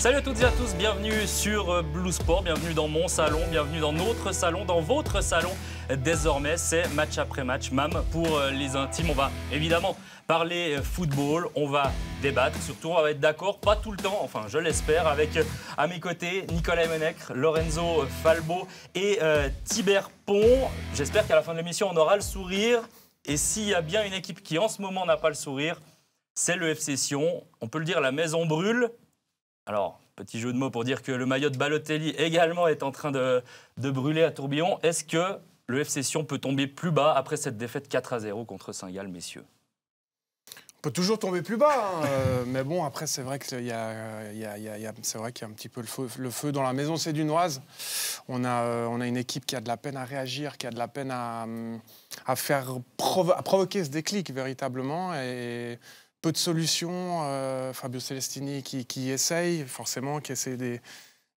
Salut à toutes et à tous, bienvenue sur Blue Sport, bienvenue dans mon salon, bienvenue dans notre salon, dans votre salon. Désormais, c'est match après match, MAM pour les intimes. On va évidemment parler football, on va débattre, surtout on va être d'accord, pas tout le temps, enfin je l'espère, avec à mes côtés Nicolas Emenecre, Lorenzo Falbo et Thibert Pont. J'espère qu'à la fin de l'émission, on aura le sourire. Et s'il y a bien une équipe qui en ce moment n'a pas le sourire, c'est le FC Sion. On peut le dire, la maison brûle. Alors, petit jeu de mots pour dire que le maillot de Balotelli également est en train de brûler à tourbillon. Est-ce que le FC Sion peut tomber plus bas après cette défaite 4-0 contre Saint-Gall, messieurs? On peut toujours tomber plus bas, hein. Mais bon, après, c'est vrai qu'il y a un petit peu le feu dans la maison sédunoise. On a une équipe qui a de la peine à réagir, qui a de la peine à provoquer ce déclic véritablement. Et peu de solutions. Fabio Celestini qui essaye, forcément, qui essaye des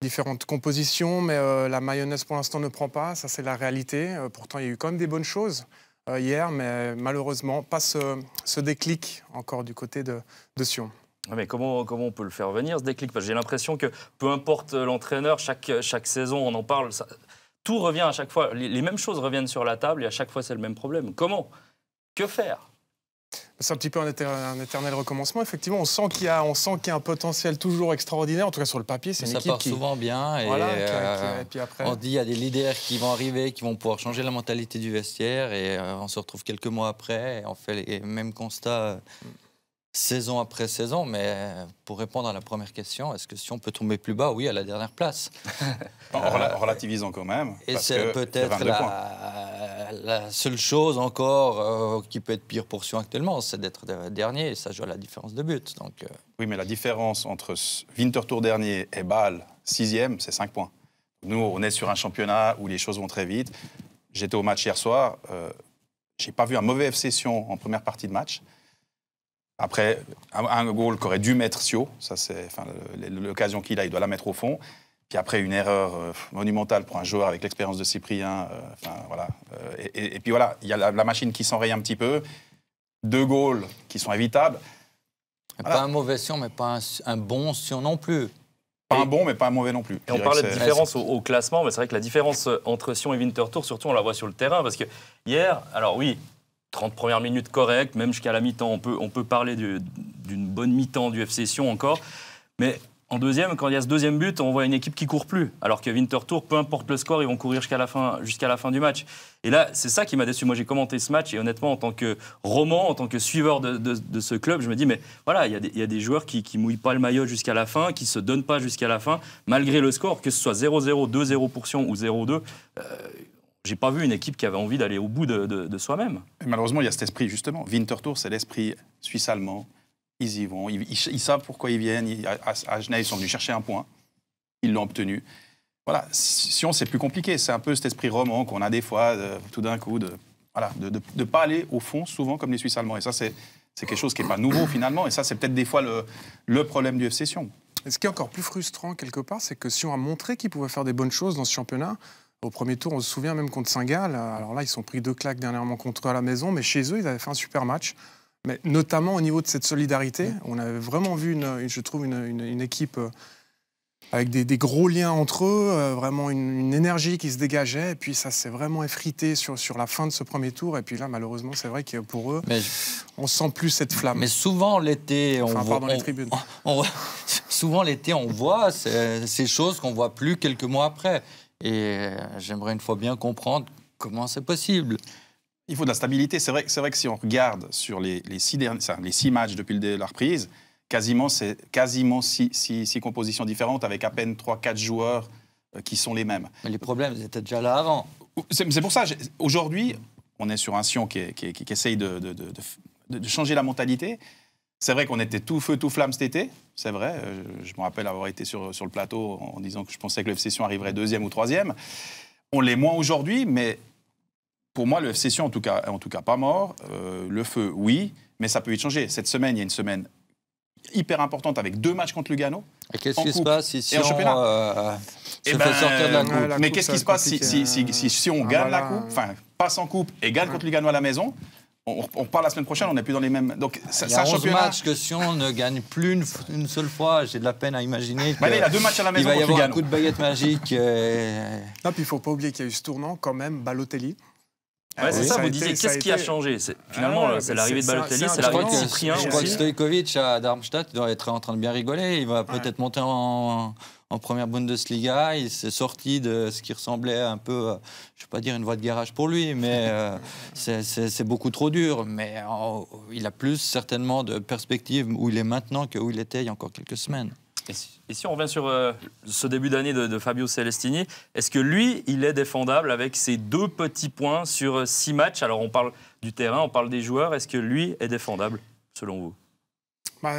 différentes compositions, mais la mayonnaise pour l'instant ne prend pas. Ça, c'est la réalité. Pourtant, il y a eu quand même des bonnes choses hier, mais malheureusement, pas ce déclic encore du côté de Sion. Mais comment on peut le faire venir, ce déclic? Parce que j'ai l'impression que peu importe l'entraîneur, chaque saison, on en parle, tout revient à chaque fois. Les mêmes choses reviennent sur la table et à chaque fois, c'est le même problème. Comment? Que faire? C'est un petit peu un éternel recommencement. Effectivement, on sent qu'il y a un potentiel toujours extraordinaire. En tout cas, sur le papier, c'est une équipe qui... Ça part souvent bien. Et, voilà, et puis après... On dit qu'il y a des leaders qui vont arriver, qui vont pouvoir changer la mentalité du vestiaire. Et on se retrouve quelques mois après. Et on fait les mêmes constats saison après saison. Mais pour répondre à la première question, est-ce que si on peut tomber plus bas? Oui, à la dernière place. En relativisant quand même. Et c'est peut-être la seule chose encore qui peut être pire pour Sion actuellement, c'est d'être dernier, et ça joue à la différence de but. Donc, Oui, mais la différence entre Winterthur dernier et Bâle 6e, c'est 5 points. Nous, on est sur un championnat où les choses vont très vite. J'étais au match hier soir, j'ai pas vu un mauvais FC Sion en première partie de match. Après, un goal qu'aurait dû mettre Sio, ça c'est l'occasion qu'il a, il doit la mettre au fond. Puis après, une erreur monumentale pour un joueur avec l'expérience de Cyprien. Voilà. Et puis voilà, il y a la machine qui s'enraye un petit peu. 2 goals qui sont évitables. voilà. Pas un mauvais Sion, mais pas un bon Sion non plus. Pas un bon, mais pas un mauvais non plus. Et on parlait de différence au classement, mais c'est vrai que la différence entre Sion et Winterthur, surtout, on la voit sur le terrain. Parce que hier, alors oui, 30 premières minutes correctes, même jusqu'à la mi-temps, on peut parler d'une bonne mi-temps du FC Sion encore. Mais en deuxième, quand il y a ce deuxième but, on voit une équipe qui court plus. Alors que Winterthur, peu importe le score, ils vont courir jusqu'à la fin du match. Et là, c'est ça qui m'a déçu. Moi, j'ai commenté ce match et honnêtement, en tant que roman, en tant que suiveur de ce club, je me dis, mais voilà, il y a des joueurs qui mouillent pas le maillot jusqu'à la fin, qui se donnent pas jusqu'à la fin, malgré le score, que ce soit 0-0, 2-0 pour Sion ou 0-2. J'ai pas vu une équipe qui avait envie d'aller au bout de soi-même. Et malheureusement, il y a cet esprit, justement. Winterthur, c'est l'esprit suisse-allemand. Ils y vont, ils savent pourquoi ils viennent. À Genève, ils sont venus chercher un point. Ils l'ont obtenu. Voilà, Sion, c'est plus compliqué. C'est un peu cet esprit roman qu'on a des fois, tout d'un coup, de ne pas aller au fond, souvent, comme les Suisses allemands. Et ça, c'est quelque chose qui n'est pas nouveau, finalement. Et ça, c'est peut-être des fois le problème du FC Sion. Et ce qui est encore plus frustrant, quelque part, c'est que Sion a montré qu'il pouvait faire des bonnes choses dans ce championnat. Au premier tour, on se souvient même contre Saint-Gall. Alors là, ils sont pris 2 claques dernièrement contre eux à la maison. Mais chez eux, ils avaient fait un super match. Mais notamment au niveau de cette solidarité, on avait vraiment vu, je trouve, une équipe avec des gros liens entre eux, vraiment une énergie qui se dégageait. Et puis ça s'est vraiment effrité sur la fin de ce premier tour. Et puis là, malheureusement, c'est vrai que pour eux, on sent plus cette flamme. Mais souvent, l'été, souvent, l'été, on voit ces choses qu'on ne voit plus quelques mois après. Et j'aimerais une fois bien comprendre comment c'est possible. Il faut de la stabilité. C'est vrai que si on regarde sur les 6 matchs depuis la reprise, c'est quasiment 6 compositions différentes avec à peine 3-4 joueurs qui sont les mêmes. Mais les problèmes étaient déjà là avant. C'est pour ça, aujourd'hui, on est sur un Sion qui essaye de changer la mentalité. C'est vrai qu'on était tout feu, tout flamme cet été. C'est vrai. Je me rappelle avoir été sur le plateau en disant que je pensais que le FC Sion arriverait 2e ou 3e. On l'est moins aujourd'hui, mais... Pour moi, le FC Sion, en tout cas pas mort. Le feu, oui, mais ça peut vite changer. Cette semaine, il y a une semaine hyper importante avec 2 matchs contre Lugano. Et qu'est-ce qui se passe si Sion se fait sortir de la coupe? Mais qu'est-ce qui se passe si Sion gagne la coupe, enfin passe en coupe et gagne contre Lugano à la maison? on repart la semaine prochaine, on n'est plus dans les mêmes. Donc, il y a 11 matchs que Sion ne gagne plus une seule fois. J'ai de la peine à imaginer. Il a 2 matchs à la maison. Il va y avoir un coup de baguette magique. Non, puis il ne faut pas oublier qu'il y a eu ce tournant, quand même, Balotelli. Ouais, c'est ça, vous disiez, qu'est-ce qui a changé? Finalement, c'est l'arrivée de Balotelli, c'est l'arrivée de Cyprien aussi. Je crois que Stojkovic à Darmstadt doit être en train de bien rigoler. Il va peut-être monter en première Bundesliga. Il s'est sorti de ce qui ressemblait un peu, je ne vais pas dire une voie de garage pour lui, mais c'est beaucoup trop dur. Mais il a plus certainement de perspectives où il est maintenant que où il était il y a encore quelques semaines. Et si on revient sur ce début d'année de Fabio Celestini, est-ce que lui, il est défendable avec ses 2 petits points sur 6 matchs? Alors on parle du terrain, on parle des joueurs. Est-ce que lui est défendable, selon vous?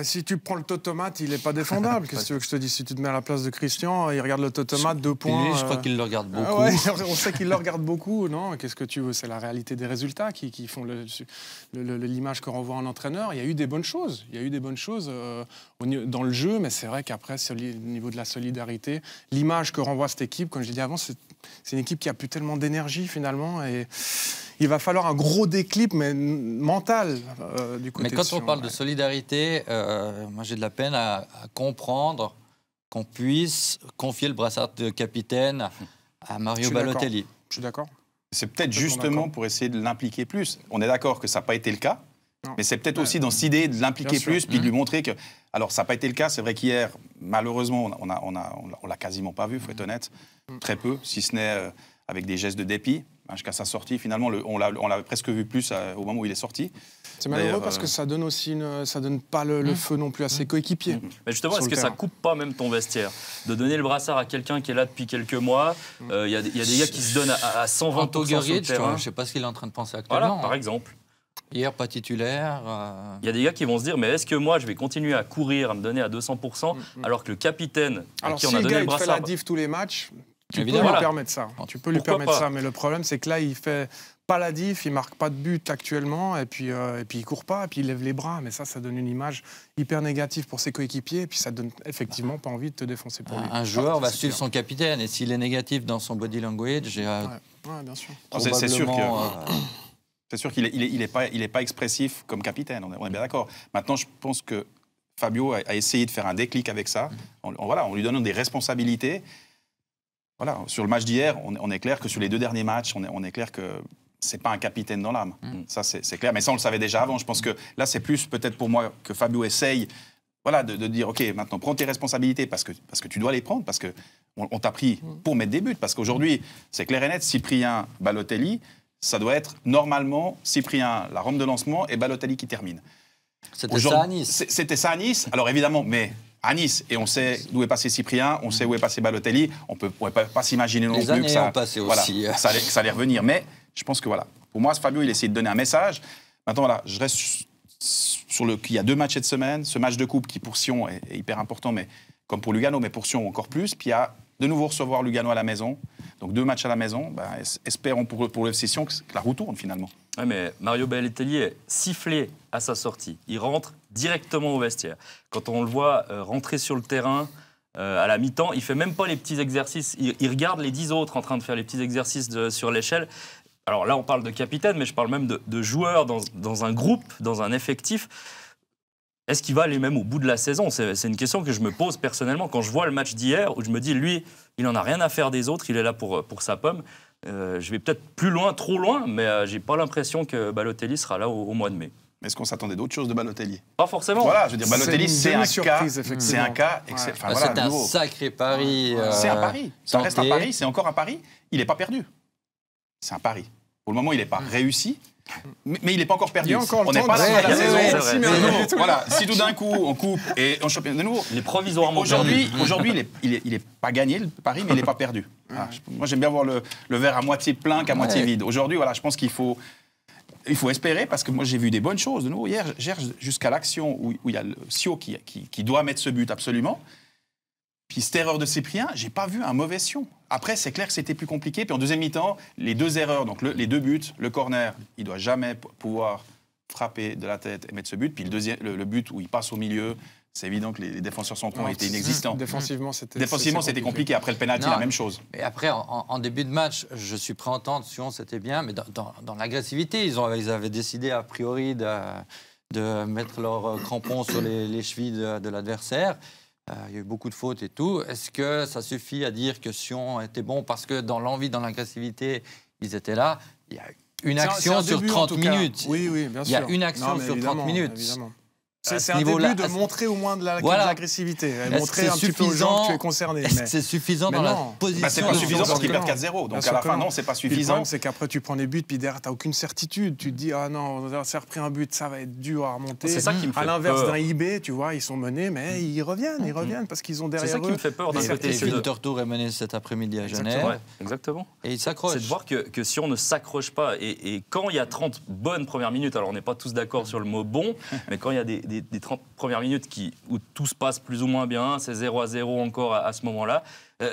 Si tu prends le Totomate, il n'est pas défendable. Qu'est-ce que tu veux que je te dise? Si tu te mets à la place de Christian, il regarde le Totomate, 2 points. Lui, je crois qu'il le regarde beaucoup. Ouais, on sait qu'il le regarde beaucoup. Non, qu'est-ce que tu veux? C'est la réalité des résultats qui font l'image que renvoie un entraîneur. Il y a eu des bonnes choses. Il y a eu des bonnes choses dans le jeu, mais c'est vrai qu'après, au niveau de la solidarité, l'image que renvoie cette équipe, comme je l'ai dit avant, c'est une équipe qui a plus tellement d'énergie finalement. Et il va falloir un gros déclic, mais mental, du côté Mais quand on parle de solidarité, moi j'ai de la peine à comprendre qu'on puisse confier le brassard de capitaine à Mario Balotelli. Je suis d'accord. C'est peut-être justement pour essayer de l'impliquer plus. On est d'accord que ça n'a pas été le cas, mais c'est peut-être aussi dans cette idée de l'impliquer plus, puis de lui montrer que... Alors, ça n'a pas été le cas. C'est vrai qu'hier, malheureusement, on l'a quasiment pas vu, il faut être honnête. Très peu, si ce n'est avec des gestes de dépit. Jusqu'à sa sortie, finalement, on l'avait presque vu plus au moment où il est sorti. C'est malheureux parce que ça donne aussi ça donne pas le feu non plus à ses coéquipiers. Mais justement, est-ce que ça coupe pas même ton vestiaire de donner le brassard à quelqu'un qui est là depuis quelques mois? Il y a des gars qui se donnent à 120% sur le terrain. Je ne sais pas ce qu'il est en train de penser actuellement. Voilà, par exemple. Hier, pas titulaire. Il y a des gars qui vont se dire, mais est-ce que moi, je vais continuer à courir, à me donner à 200%, alors que le capitaine à qui on a donné le brassard... fait la diff tous les matchs, tu peux lui permettre ça. Tu peux lui permettre ça, mais le problème, c'est que là, il fait pas la diff, il marque pas de but actuellement, et puis il court pas, et puis il lève les bras. Mais ça donne une image hyper négative pour ses coéquipiers, et puis ça donne effectivement pas envie de te défoncer pour lui. Un joueur va suivre son capitaine, et s'il est négatif dans son body language, bien sûr. C'est sûr qu'il n'est pas expressif comme capitaine, on est bien d'accord. Maintenant, je pense que Fabio a essayé de faire un déclic avec ça, en lui donnant des responsabilités. Voilà, sur le match d'hier, on est clair que sur les 2 derniers matchs, on est clair que c'est pas un capitaine dans l'âme. Ça, c'est clair. Mais ça, on le savait déjà avant. Je pense que là, c'est plus peut-être pour moi que Fabio essaye de dire, OK, maintenant, prends tes responsabilités parce que tu dois les prendre, parce qu'on t'a pris pour mettre des buts. Parce qu'aujourd'hui, c'est clair et net, Cyprien, Balotelli, ça doit être normalement Cyprien, la rampe de lancement, et Balotelli qui termine. C'était ça à Nice. C'était ça à Nice. Alors évidemment, mais à Nice, et on sait d'où est passé Cyprien, on sait où est passé Balotelli, on ne peut pas s'imaginer non plus que ça, ça allait revenir. Mais je pense que pour moi, Fabio, il essaie de donner un message. Maintenant, je reste sur qu'il y a 2 matchs cette semaine, ce match de coupe qui pour Sion est hyper important, mais comme pour Lugano, mais pour Sion encore plus. Puis il y a de nouveau recevoir Lugano à la maison. Donc 2 matchs à la maison. Espérons pour le FC Sion que la roue tourne finalement. Ouais, mais Mario Balotelli est sifflé à sa sortie. Il rentre directement au vestiaire. Quand on le voit rentrer sur le terrain à la mi-temps, il fait même pas les petits exercices. Il regarde les 10 autres en train de faire les petits exercices sur l'échelle. Alors là, on parle de capitaine, mais je parle même de joueurs dans un groupe, dans un effectif. Est-ce qu'il va aller même au bout de la saison? C'est une question que je me pose personnellement. Quand je vois le match d'hier, où je me dis, lui, il n'en a rien à faire des autres, il est là pour sa pomme. Je vais peut-être plus loin, trop loin, mais j'ai pas l'impression que Balotelli sera là au mois de mai. Est-ce qu'on s'attendait d'autres choses de Balotelli? Pas forcément. Voilà, je veux dire, Balotelli, c'est un cas. C'est un cas. C'est un sacré pari. C'est un pari. Ça reste un pari. C'est encore un pari. Il n'est pas perdu. C'est un pari. Pour le moment, il n'est pas réussi. Mais il n'est pas encore perdu. On n'est pas là la saison. Voilà. Si tout d'un coup on coupe et on chope de nouveau. Il est provisoirement aujourd'hui, il est pas gagné le pari, mais il n'est pas perdu. Voilà. Moi, j'aime bien voir le verre à moitié plein qu'à moitié vide. Aujourd'hui, je pense qu'il faut espérer, parce que moi j'ai vu des bonnes choses de nouveau hier jusqu'à l'action où il y a le Sio qui doit mettre ce but absolument. Puis cette erreur de Cyprien, j'ai pas vu un mauvais Sion. Après, c'est clair que c'était plus compliqué. Puis en deuxième mi-temps, les 2 erreurs, donc les 2 buts, le corner, il doit jamais pouvoir frapper de la tête et mettre ce but. Puis le but où il passe au milieu, c'est évident que les défenseurs centraux étaient inexistants. Défensivement, c'était compliqué. Après le penalty, la même chose. Et après, en début de match, je suis prêt à entendre, Sion, c'était bien, mais dans l'agressivité, ils avaient décidé a priori de mettre leurs crampons sur les chevilles de l'adversaire. Il y a eu beaucoup de fautes et tout. Est-ce que ça suffit à dire que Sion était bon parce que dans l'envie, dans l'agressivité, ils étaient là? Il y a une action sur 30 minutes. Oui, bien sûr. Il y a une action sur 30 minutes. Évidemment. C'est un début de montrer au moins de l'agressivité. Montrer un petit peu aux gens que tu es concerné. Est-ce que c'est suffisant dans la position? C'est pas suffisant parce qu'ils perdent 4-0. Donc à la fin, non, c'est pas suffisant. Le problème, c'est qu'après, tu prends des buts, puis derrière, tu n'as aucune certitude. Tu te dis, ah non, on a repris un but, ça va être dur à remonter. C'est ça qui me fait peur. À l'inverse d'un IB, IB, tu vois, ils sont menés, mais ils reviennent parce qu'ils ont derrière eux. C'est ça qui me fait peur d'un côté. Winterthur est mené cet après-midi à Genève. Exactement. Et il s'accroche. C'est de voir que si on ne s'accroche pas, et quand il y a 30 bonnes premières minutes, alors on n'est pas tous d'accord sur le mot bon, mais quand il y a des 30 premières minutes où tout se passe plus ou moins bien, c'est 0-0 encore à ce moment-là,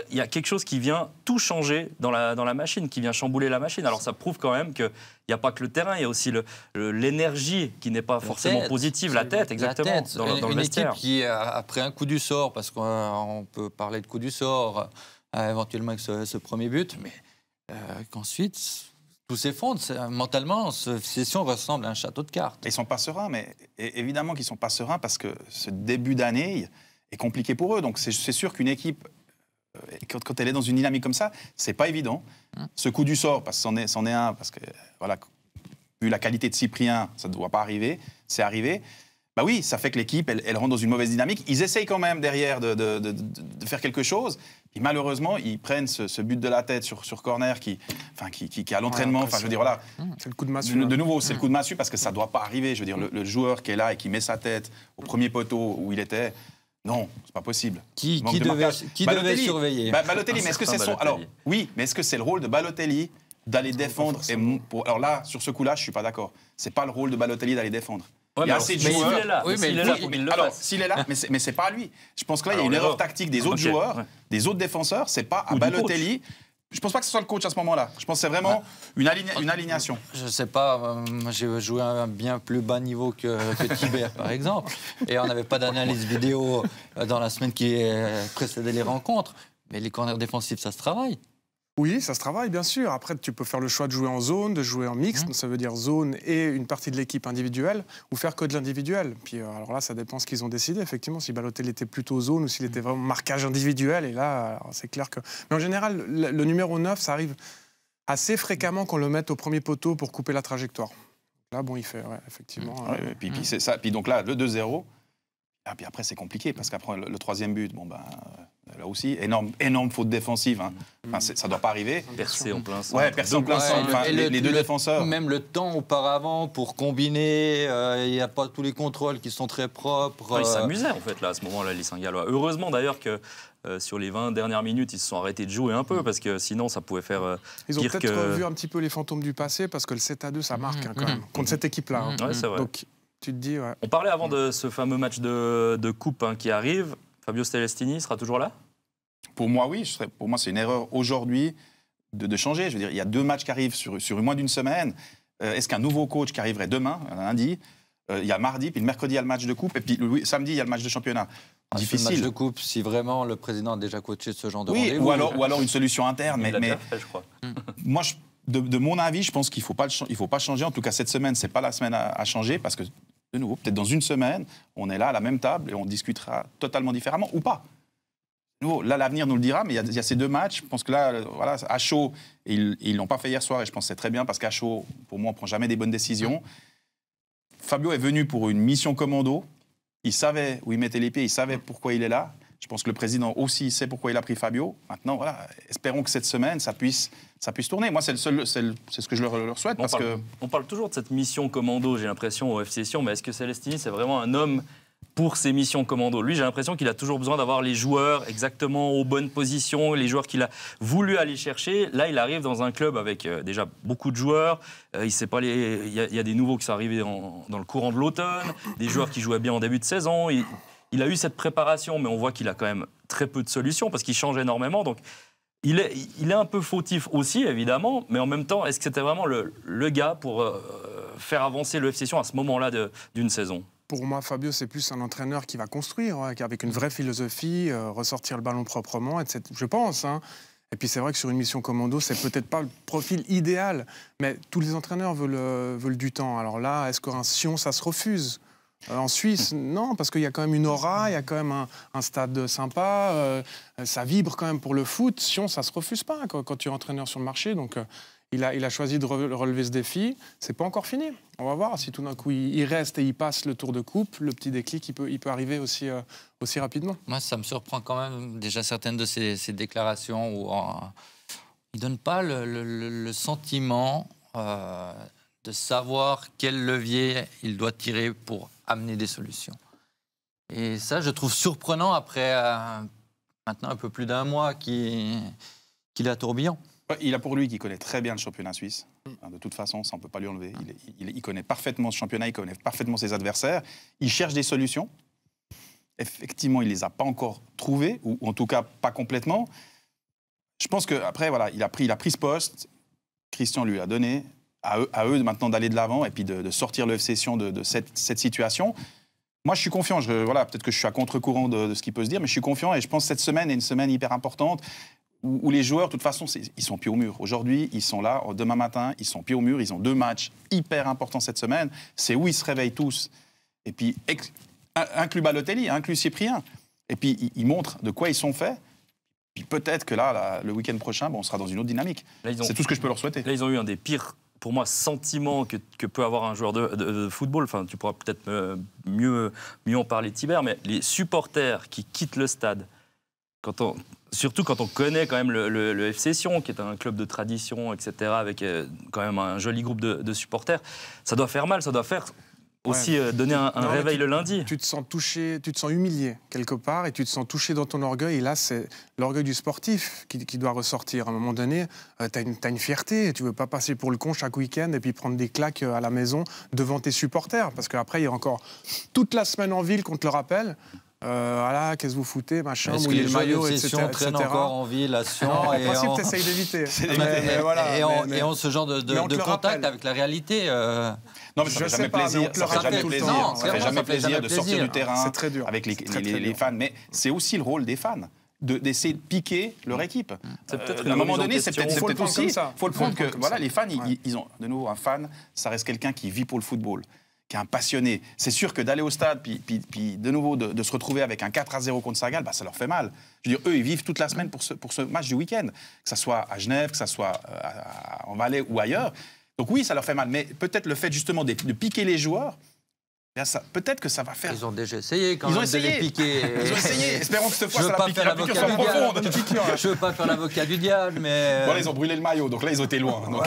il y a quelque chose qui vient tout changer dans la machine, qui vient chambouler la machine. Alors ça prouve quand même qu'il n'y a pas que le terrain, il y a aussi l'énergie qui n'est pas forcément positive, la tête, exactement, dans le vestiaire. Une équipe qui, après un coup du sort, parce qu'on peut parler de coup du sort, éventuellement avec ce premier but, mais qu'ensuite... tout s'effondre. Mentalement, cette session ressemble à un château de cartes. Ils ne sont pas sereins, mais évidemment qu'ils ne sont pas sereins parce que ce début d'année est compliqué pour eux. Donc c'est sûr qu'une équipe, quand elle est dans une dynamique comme ça, ce n'est pas évident. Ce coup du sort, parce que c'en est un, parce que voilà, vu la qualité de Cyprien, ça ne doit pas arriver, c'est arrivé. Bah oui, ça fait que l'équipe, elle rentre dans une mauvaise dynamique. Ils essayent quand même derrière de faire quelque chose. Et malheureusement, ils prennent ce but de la tête sur corner qui à l'entraînement. Enfin, je veux dire, voilà. C'est le coup de massue. De nouveau, c'est le coup de massue parce que ça ne doit pas arriver. Je veux dire, le joueur qui est là et qui met sa tête au premier poteau où il était, non, c'est pas possible. Qui devait surveiller Balotelli, mais est-ce que c'est son... Alors, oui, mais est-ce que c'est le rôle de Balotelli d'aller défendre Alors là, sur ce coup-là, je ne suis pas d'accord. C'est pas le rôle de Balotelli d'aller défendre. Ouais, il y a assez de joueurs. S'il est là, oui, s'il est là, mais c'est pas à lui. Je pense que là, il y a une erreur tactique des autres joueurs, des autres défenseurs. C'est pas à Balotelli. Je pense pas que ce soit le coach à ce moment-là. Je pense que c'est vraiment une alignation. Je sais pas. J'ai joué à un bien plus bas niveau que Thibert, par exemple. Et on n'avait pas d'analyse vidéo dans la semaine qui précédait les rencontres. Mais les corners défensifs, ça se travaille. Oui, ça se travaille, bien sûr. Après, tu peux faire le choix de jouer en zone, de jouer en mixte, ça veut dire zone et une partie de l'équipe individuelle, ou faire que de l'individuel. Puis alors là, ça dépend ce qu'ils ont décidé, effectivement, si Balotelli était plutôt zone ou s'il était vraiment marquage individuel. Et là, c'est clair que... Mais en général, le numéro 9, ça arrive assez fréquemment qu'on le mette au premier poteau pour couper la trajectoire. Là, bon, il fait, effectivement... Puis c'est ça. Puis donc là, le 2-0... Ah, puis après, c'est compliqué, parce qu'après, le troisième but, là aussi, énorme faute défensive. Hein. Enfin, ça ne doit pas arriver. Percé en plein centre. Ouais, percé en plein centre. Enfin, les deux défenseurs. Même le temps auparavant pour combiner, il n'y a pas tous les contrôles qui sont très propres. Ils s'amusaient, en fait, là, à ce moment-là, les Saint-Gallois. Heureusement, d'ailleurs, que sur les 20 dernières minutes, ils se sont arrêtés de jouer un peu, parce que sinon, ça pouvait faire Ils ont peut-être vu un petit peu les fantômes du passé, parce que le 7-2, ça marque quand même, contre cette équipe-là. Hein. Ouais, c'est vrai. Donc, tu te dis, On parlait avant de ce fameux match de coupe qui arrive. Fabio Celestini sera toujours là? Pour moi, oui. Pour moi, c'est une erreur aujourd'hui de changer. Je veux dire, il y a 2 matchs qui arrivent sur moins d'une semaine. Est-ce qu'un nouveau coach qui arriverait demain, lundi, il y a mardi, puis le mercredi, il y a le match de coupe, et puis samedi, il y a le match de championnat. Difficile. Le match de coupe, si vraiment le président a déjà coaché ce genre de rendez-vous. Ou alors une solution interne. Mais déjà fait, je crois. Moi, de mon avis, je pense qu'il ne faut pas changer. En tout cas, cette semaine, ce n'est pas la semaine à changer, parce que, de nouveau, peut-être dans une semaine, on est là à la même table et on discutera totalement différemment, ou pas. De nouveau, là, l'avenir nous le dira, mais il y a ces 2 matchs. Je pense que là, voilà, à chaud, ils ne l'ont pas fait hier soir, et je pense que c'est très bien, parce qu'à chaud, pour moi, on ne prend jamais des bonnes décisions. Fabio est venu pour une mission commando. Il savait où il mettait les pieds, il savait pourquoi il est là. Je pense que le président aussi sait pourquoi il a pris Fabio. Maintenant, voilà, espérons que cette semaine, ça puisse tourner. Moi, c'est ce que je leur souhaite. On parle toujours de cette mission commando, j'ai l'impression, au FC Sion, mais est-ce que Celestini, c'est vraiment un homme pour ces missions commando? Lui, j'ai l'impression qu'il a toujours besoin d'avoir les joueurs exactement aux bonnes positions, les joueurs qu'il a voulu aller chercher. Là, il arrive dans un club avec déjà beaucoup de joueurs. Il y a des nouveaux qui sont arrivés dans le courant de l'automne, des joueurs qui jouaient bien en début de saison. Il a eu cette préparation, mais on voit qu'il a quand même très peu de solutions parce qu'il change énormément. Donc, il est un peu fautif aussi, évidemment, mais en même temps, est-ce que c'était vraiment le gars pour faire avancer le FC Sion à ce moment-là d'une saison? Pour moi, Fabio, c'est plus un entraîneur qui va construire, avec une vraie philosophie, ressortir le ballon proprement, etc. Je pense. Hein. Et puis c'est vrai que sur une mission commando, c'est peut-être pas le profil idéal, mais tous les entraîneurs veulent du temps. Alors là, est-ce qu'un Sion, ça se refuse ? En Suisse, non, parce qu'il y a quand même une aura, il y a quand même un stade sympa, ça vibre quand même pour le foot. Sion, ça se refuse pas quand tu es entraîneur sur le marché. Donc il a choisi de relever ce défi. C'est pas encore fini. On va voir si tout d'un coup il reste et il passe le tour de coupe. Le petit déclic, il peut arriver aussi rapidement. Moi, ça me surprend quand même déjà certaines de ces déclarations où il donne pas le sentiment de savoir quel levier il doit tirer pour amener des solutions. Et ça, je trouve surprenant après maintenant un peu plus d'un mois qu'il est à tourbillon. Il a pour lui qui connaît très bien le championnat suisse. De toute façon, ça on ne peut pas lui enlever. Il connaît parfaitement ce championnat, il connaît parfaitement ses adversaires. Il cherche des solutions. Effectivement, il ne les a pas encore trouvées, ou en tout cas pas complètement. Je pense qu'après, voilà, il a pris ce poste. Christian lui a donné. À eux maintenant d'aller de l'avant et puis de sortir le FC Sion de cette situation. Moi, je suis confiant. Voilà, peut-être que je suis à contre-courant de ce qui peut se dire, mais je suis confiant et je pense que cette semaine est une semaine hyper importante où les joueurs, de toute façon, ils sont pieds au mur. Aujourd'hui, ils sont là. Demain matin, ils sont pieds au mur. Ils ont 2 matchs hyper importants cette semaine. C'est où ils se réveillent tous. Et puis, inclus Balotelli, inclus Cyprien. Et puis, ils montrent de quoi ils sont faits. Puis peut-être que là, le week-end prochain, on sera dans une autre dynamique. C'est tout ce que je peux leur souhaiter. Là, ils ont eu un des pires, pour moi, sentiments que peut avoir un joueur de football. Enfin, tu pourras peut-être mieux en parler, Tibert, mais les supporters qui quittent le stade, surtout quand on connaît quand même le FC Sion, qui est un club de tradition, etc., avec quand même un joli groupe de supporters, ça doit faire mal, ça doit faire aussi donner un réveil le lundi. Tu te sens touché, tu te sens humilié quelque part et tu te sens touché dans ton orgueil. Et là, c'est l'orgueil du sportif qui doit ressortir. À un moment donné, tu as une fierté. Tu ne veux pas passer pour le con chaque week-end et puis prendre des claques à la maison devant tes supporters. Parce qu'après, il y a encore toute la semaine en ville qu'on te le rappelle. Voilà, qu'est-ce que vous foutez, machin, est-ce mouiller que le maillot, etc. Sion traîne encore en ville à Sion. En principe, tu essayes d'éviter. Et on ce genre de contact avec la réalité. Non, mais ça fait jamais plaisir. Ça fait jamais plaisir de sortir du terrain avec les fans. Mais c'est aussi le rôle des fans d'essayer de piquer leur équipe. À un moment donné, c'est peut-être aussi... Il faut le prendre que voilà, les fans, ils ont de nouveau un fan, ça reste quelqu'un qui vit pour le football, qui est un passionné. C'est sûr que d'aller au stade, puis de nouveau de se retrouver avec un 4-0 contre Saint-Gall, ça leur fait mal. Je veux dire, eux, ils vivent toute la semaine pour ce match du week-end, que ça soit à Genève, que ça soit en Valais ou ailleurs. Donc oui, ça leur fait mal. Mais peut-être le fait justement de piquer les joueurs, peut-être que ça va faire... Ils ont déjà essayé quand même de les piquer. Ils ont essayé. Espérons que cette fois, la piqûre soit profonde. Je ne veux pas faire l'avocat du diable, mais... Bon, là, ils ont brûlé le maillot, donc là, ils ont été loin. Donc...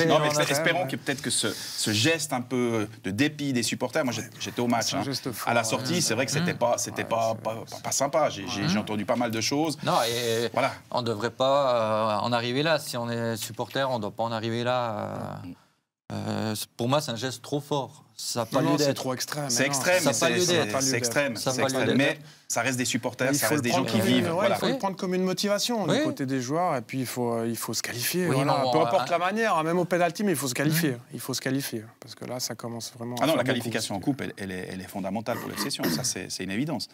non, mais espérons que peut-être que ce geste un peu de dépit des supporters... Moi, j'étais au match. À la sortie, c'est vrai que c'était pas sympa. J'ai entendu pas mal de choses. Non, et on ne devrait pas en arriver là. Si on est supporter, on ne doit pas en arriver là. Pour moi, c'est un geste trop fort. Ça n'a pas lieu d'être. C'est trop extrême. C'est extrême, c'est extrême. Mais ça reste des supporters, ça reste des gens qui vivent. Il faut le prendre comme une motivation du côté des joueurs. Et puis, il faut se qualifier. Peu importe la manière, même au pénalty, mais il faut se qualifier. Il faut se qualifier. Parce que là, ça commence vraiment... Ah non, la qualification en coupe, elle est fondamentale pour l'FC Sion. Ça, c'est une évidence.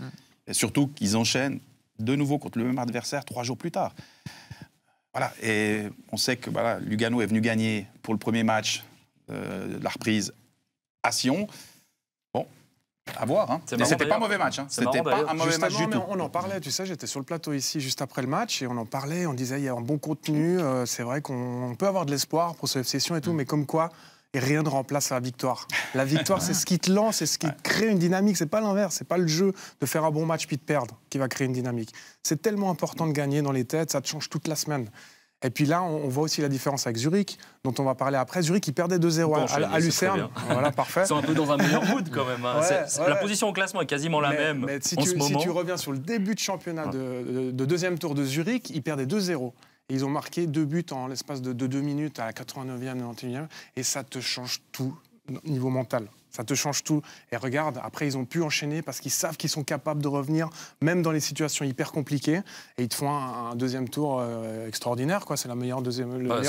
Et surtout qu'ils enchaînent de nouveau contre le même adversaire 3 jours plus tard. Voilà. Et on sait que Lugano est venu gagner pour le premier match de la reprise à Sion. Bon, à voir. Hein. Mais c'était pas un mauvais match. Hein. C'était pas un mauvais match du tout. On en parlait, tu sais, j'étais sur le plateau ici juste après le match et on en parlait, on disait il y a un bon contenu, c'est vrai qu'on peut avoir de l'espoir pour ce FC Sion et tout, mais comme quoi, rien ne remplace la victoire. La victoire, c'est ce qui te lance, c'est ce qui crée une dynamique, c'est pas l'inverse, c'est pas le jeu de faire un bon match puis de perdre qui va créer une dynamique. C'est tellement important de gagner dans les têtes, ça te change toute la semaine. Et puis là, on voit aussi la différence avec Zurich, dont on va parler après. Zurich, il perdait 2-0 à Lucerne. Voilà, parfait. Ils sont un peu dans un meilleur mood quand même. Hein. La position au classement est quasiment la même mais en ce moment. Si tu reviens sur le début de championnat de deuxième tour de Zurich, ils perdaient 2-0. Et ils ont marqué 2 buts en l'espace de 2 minutes à la 89e, 91e. Et ça te change tout niveau mental. Ça te change tout. Et regarde, après, ils ont pu enchaîner parce qu'ils savent qu'ils sont capables de revenir, même dans les situations hyper compliquées. Et ils te font un deuxième tour extraordinaire, quoi. C'est la meilleure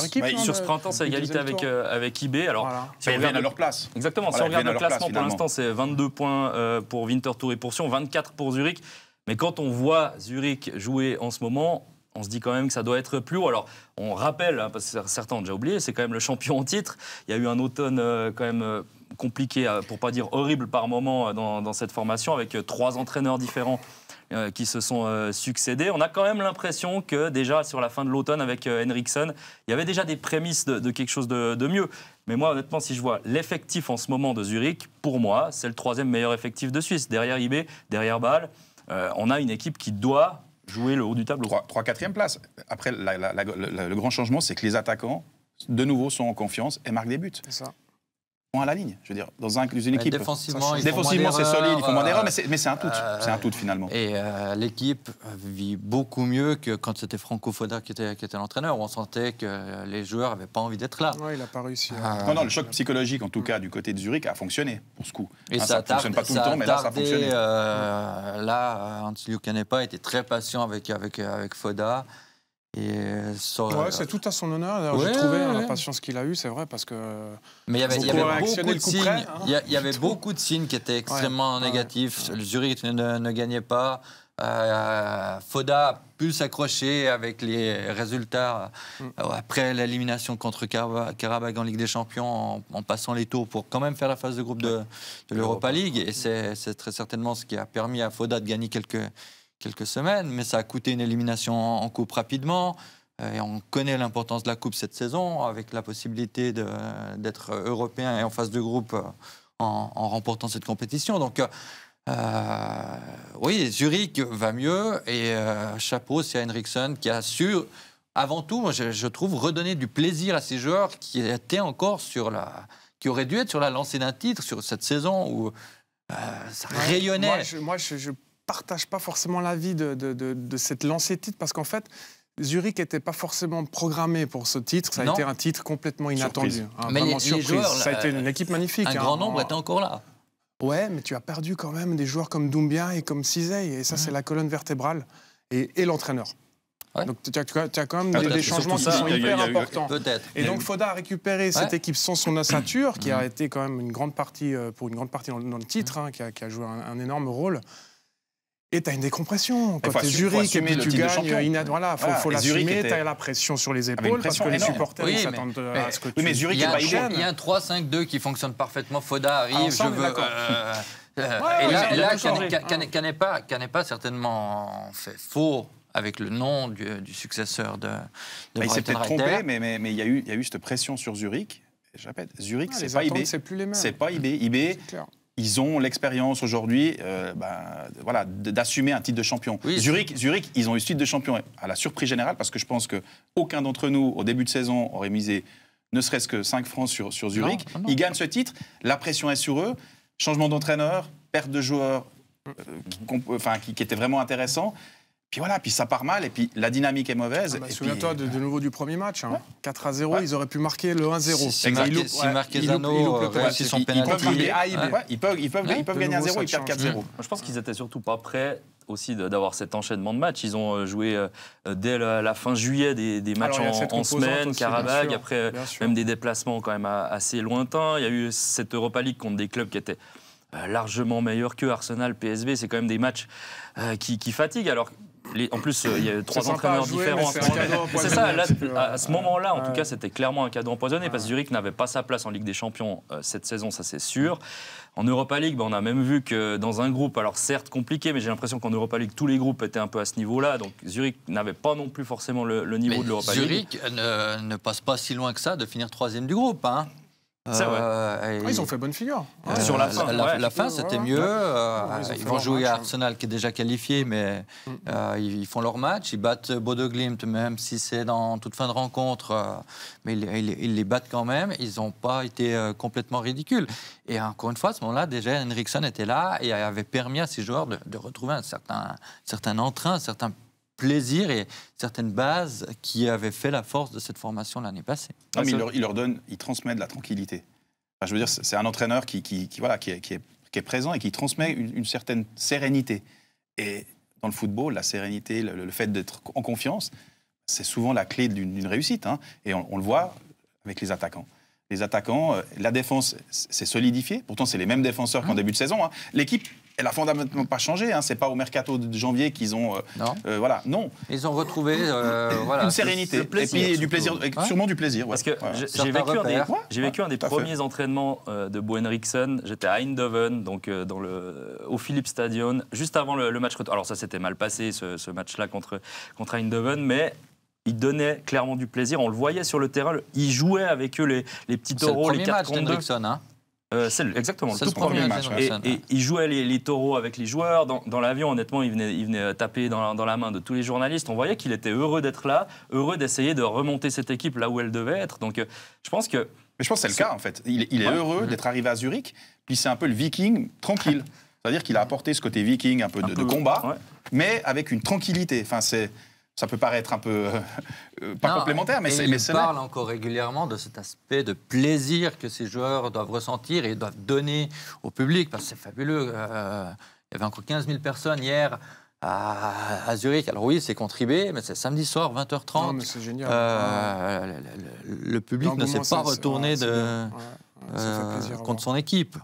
équipe. Sur ce printemps, c'est égalité avec IB. Alors, voilà. Si on regarde à leur place. Exactement. Si on regarde le classement, pour l'instant, c'est 22 points pour Winterthur et pour Sion, 24 pour Zurich. Mais quand on voit Zurich jouer en ce moment, on se dit quand même que ça doit être plus haut. Alors, on rappelle, hein, parce que certains ont déjà oublié, c'est quand même le champion en titre. Il y a eu un automne quand même compliqué, pour ne pas dire horrible par moment, dans cette formation, avec 3 entraîneurs différents qui se sont succédés. On a quand même l'impression que déjà, sur la fin de l'automne, avec Henriksen, il y avait déjà des prémices de quelque chose de mieux. Mais moi, honnêtement, si je vois l'effectif en ce moment de Zurich, pour moi, c'est le 3e meilleur effectif de Suisse. Derrière IB, derrière Bâle, on a une équipe qui doit jouer le haut du tableau. 3-4e place. Après, le grand changement, c'est que les attaquants, de nouveau, sont en confiance et marquent des buts. C'est ça. À la ligne, je veux dire, dans une équipe. Défensivement, c'est solide, ils font moins d'erreurs, mais c'est un tout. C'est un tout, finalement. Et l'équipe vit beaucoup mieux que quand c'était Franco Foda qui était l'entraîneur, où on sentait que les joueurs n'avaient pas envie d'être là. Ouais, il n'a pas réussi. Non, le choc psychologique, en tout cas, du côté de Zurich, a fonctionné, pour ce coup. Et ça ne fonctionne pas tout le temps, mais là, ça a fonctionné. Là, Hans-Liu Canepa était très patient avec Foda. Ouais, c'est tout à son honneur. J'ai trouvé la patience qu'il a eue, c'est vrai, parce que. Mais il y avait beaucoup de signes qui étaient extrêmement négatifs. Le Zurich ne gagnait pas. Foda a pu s'accrocher avec les résultats après l'élimination contre Karabakh en Ligue des Champions, en passant les tours pour quand même faire la phase de groupe de l'Europa League. Et c'est très certainement ce qui a permis à Foda de gagner quelques semaines, mais ça a coûté une élimination en coupe rapidement. Et on connaît l'importance de la coupe cette saison, avec la possibilité d'être européen et en phase de groupe en remportant cette compétition. Donc, oui, Zurich va mieux et chapeau, c'est Henriksen qui a su, avant tout, moi, je trouve, redonner du plaisir à ces joueurs qui étaient encore qui auraient dû être sur la lancée d'un titre sur cette saison où ça rayonnait. Moi, je partage pas forcément l'avis de cette lancée de titre parce qu'en fait, Zurich n'était pas forcément programmé pour ce titre. Ça a été un titre complètement inattendu. Mais vraiment les joueurs, ça a été une équipe magnifique. Un grand nombre était encore là. Ouais, mais tu as perdu quand même des joueurs comme Doumbia et comme Cizey. Et ça, c'est la colonne vertébrale et l'entraîneur. Ouais. Donc tu as quand même des changements qui sont hyper importants. Peut-être. Et donc Foda a récupéré cette équipe sans son ossature, qui a été quand même une grande partie dans le titre, qui a joué un énorme rôle. Et tu as une décompression. Quand tu es Zurich et puis tu gagnes, voilà, faut l'assumer. Tu as la pression sur les épaules parce que les supporters s'attendent à ce que tu... Mais Zurich, il y a un 3-5-2 qui fonctionne parfaitement. Foda arrive, je veux... Et là, Canepa certainement fait faux avec le nom du successeur de il s'est peut-être trompé, mais il y a eu cette pression sur Zurich. Je répète, Zurich, c'est pas IB. C'est pas IB. IB, ils ont l'expérience aujourd'hui d'assumer un titre de champion. Oui, Zurich, ils ont eu ce titre de champion à la surprise générale, parce que je pense qu'aucun d'entre nous, au début de saison, aurait misé ne serait-ce que 5 francs sur Zurich. Non. Ils gagnent ce titre, la pression est sur eux, changement d'entraîneur, perte de joueurs qui était vraiment intéressant. Puis voilà, puis ça part mal, et puis la dynamique est mauvaise. Souviens-toi de nouveau du premier match, 4-0, ils auraient pu marquer le 1-0. Si Marquezano réussit son pénalty, ils peuvent gagner 1-0 et perdre 4-0. Je pense qu'ils n'étaient surtout pas prêts aussi d'avoir cet enchaînement de matchs. Ils ont joué dès la fin juillet des matchs en semaine, Karabakh, après même des déplacements quand même assez lointains. Il y a eu cette Europa League contre des clubs qui étaient largement meilleurs que Arsenal, PSV. C'est quand même des matchs qui fatiguent. Alors, en plus, il y a 3 entraîneurs différents. C'est ça, à ce moment-là, en tout cas, c'était clairement un cadeau empoisonné, parce que Zurich n'avait pas sa place en Ligue des Champions cette saison, ça c'est sûr. En Europa League, on a même vu que dans un groupe, alors certes compliqué, mais j'ai l'impression qu'en Europa League, tous les groupes étaient un peu à ce niveau-là. Donc Zurich n'avait pas non plus forcément le niveau de l'Europa League. Zurich ne passe pas si loin que ça de finir 3e du groupe, hein. Ils ont fait bonne figure. Sur la fin, la fin c'était mieux. Ils vont jouer à Arsenal qui est déjà qualifié, mais ils font leur match. Ils battent Bodo Glimt, même si c'est dans toute fin de rencontre. Mais ils les battent quand même. Ils n'ont pas été complètement ridicules. Et encore une fois, à ce moment-là, déjà, Henriksen était là et avait permis à ces joueurs de retrouver un certain entrain, un certain plaisir et certaines bases qui avaient fait la force de cette formation l'année passée. Non, mais il transmet de la tranquillité. Enfin, je veux dire, c'est un entraîneur qui est présent et qui transmet une certaine sérénité. Et dans le football, la sérénité, le fait d'être en confiance, c'est souvent la clé d'une réussite. Hein. Et on le voit avec les attaquants. Les attaquants, la défense s'est solidifiée. Pourtant, c'est les mêmes défenseurs qu'en début de saison. Hein. L'équipe, elle a fondamentalement pas changé. Hein. C'est pas au mercato de janvier qu'ils ont, voilà, non. Ils ont retrouvé une sérénité et puis du plaisir, sûrement du plaisir. Parce que j'ai vécu un des premiers entraînements de Bo Henriksen. J'étais à Eindhoven, donc au Philips Stadion, juste avant le match retour. Alors ça s'était mal passé ce match-là contre Eindhoven, mais il donnait clairement du plaisir. On le voyait sur le terrain. Il jouait avec eux les petits taureaux, les 4 contre 2. C'est exactement le tout premier match. Et il jouait les taureaux avec les joueurs. Dans l'avion, honnêtement, il venait taper dans la main de tous les journalistes. On voyait qu'il était heureux d'être là, heureux d'essayer de remonter cette équipe là où elle devait être. Donc, je pense que... Mais je pense que c'est le cas, en fait. Il est heureux d'être arrivé à Zurich. Puis c'est un peu le viking tranquille. C'est-à-dire qu'il a apporté ce côté viking, un peu de combat, mais avec une tranquillité. Enfin, ça peut paraître un peu complémentaire, mais c'est... Il parle encore régulièrement de cet aspect de plaisir que ces joueurs doivent ressentir et doivent donner au public, parce que c'est fabuleux. Il y avait encore 15 000 personnes hier à Zurich. Alors oui, c'est contribué, mais c'est samedi soir, 20h30. Non, mais c'est génial. Le public ne s'est pas retourné contre son équipe.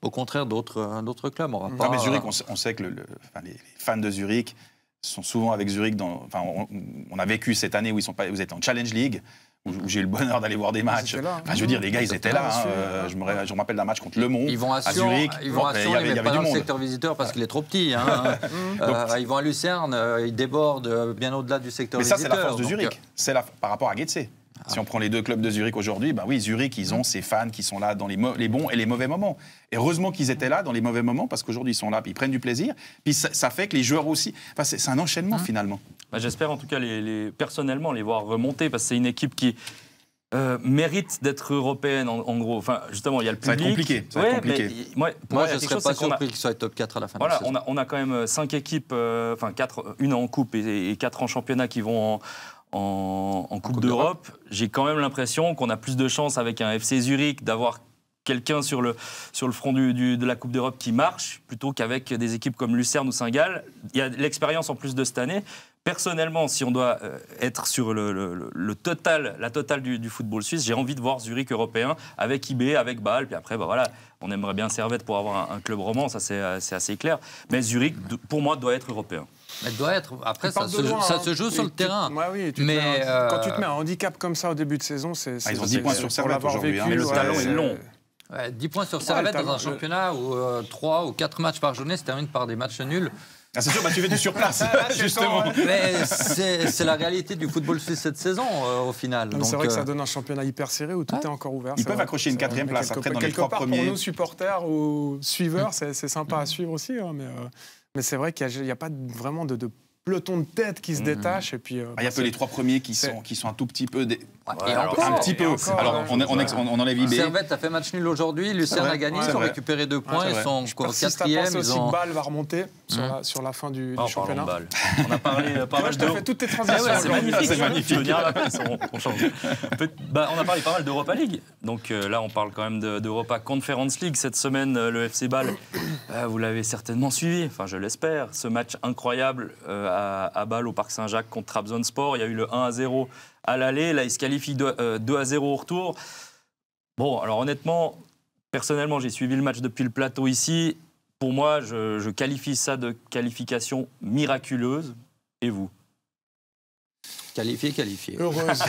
Au contraire d'autres clubs. On va pas... mais Zurich, on sait que les fans de Zurich sont souvent avec Zurich. On a vécu cette année où vous êtes en Challenge League, où j'ai eu le bonheur d'aller voir des matchs. Je veux dire, les gars, ils étaient là. Je me rappelle d'un match contre Le Mans à Zurich. Ils vont à Sion, mais pas dans le secteur visiteur parce qu'il est trop petit. Ils vont à Lucerne, ils débordent bien au-delà du secteur visiteur. Mais ça, c'est la force de Zurich. Par rapport à Getse. Si on prend les deux clubs de Zurich aujourd'hui, Zurich, ils ont ces fans qui sont là dans les bons et les mauvais moments. Et heureusement qu'ils étaient là dans les mauvais moments, parce qu'aujourd'hui, ils sont là, puis ils prennent du plaisir. Puis ça fait que les joueurs aussi... Enfin, c'est un enchaînement, finalement. J'espère, en tout cas, personnellement, les voir remonter, parce que c'est une équipe qui mérite d'être européenne, en gros. Enfin, justement, il y a le public. Ça va être compliqué. Moi, je ne serais pas surpris qu'ils soient top 4 à la fin de la saison. On a quand même 5 équipes, 4, une en coupe et 4 en championnat qui vont en Coupe d'Europe. J'ai quand même l'impression qu'on a plus de chance avec un FC Zurich d'avoir quelqu'un sur le front de la Coupe d'Europe qui marche, plutôt qu'avec des équipes comme Lucerne ou Saint-Gall. Il y a l'expérience en plus de cette année. Personnellement, si on doit être sur la totale du football suisse, j'ai envie de voir Zurich européen avec IB, avec Bâle. Puis après, voilà, on aimerait bien Servette pour avoir un club roman, ça c'est assez clair. Mais Zurich, pour moi, doit être européen. Elle doit être. Après, ça se joue sur le terrain. Mais quand tu te mets un handicap comme ça au début de saison, c'est... Ils ont 10 points sur Servette aujourd'hui. Mais le talon est long. 10 points sur Servette dans un championnat où 3 ou 4 matchs par journée se terminent par des matchs nuls. C'est sûr, tu fais du surplace, justement. Mais c'est la réalité du football suisse cette saison, au final. C'est vrai que ça donne un championnat hyper serré où tout est encore ouvert. Ils peuvent accrocher une 4e place après dans les 3 premiers. Pour nous, supporters ou suiveurs, c'est sympa à suivre aussi. Mais c'est vrai qu'il n'y a pas vraiment de peloton de tête qui se détache. Et puis, il y a peu les 3 premiers qui sont un tout petit peu... Alors, on enlève IB. Servette a fait match nul aujourd'hui, Lucerne a gagné, ils ont récupéré 2 points, ils sont 4e. Aussi que Bâle va remonter sur la fin du championnat. On a parlé pas mal de... Tu as fait toutes tes transitions. C'est magnifique. On change. On a parlé pas mal d'Europa League. Donc là, on parle quand même d'Europa Conference League. Cette semaine, le FC Bâle, vous l'avez certainement suivi, enfin je l'espère. Ce match incroyable à Bâle, au Parc Saint-Jacques contre Trabzonspor. Il y a eu le 1-0 à l'aller. Là, il se qualifie 2-0 au retour. Bon, alors honnêtement, personnellement, j'ai suivi le match depuis le plateau ici. Pour moi, je qualifie ça de qualification miraculeuse. Et vous ? Qualifié. Heureuse.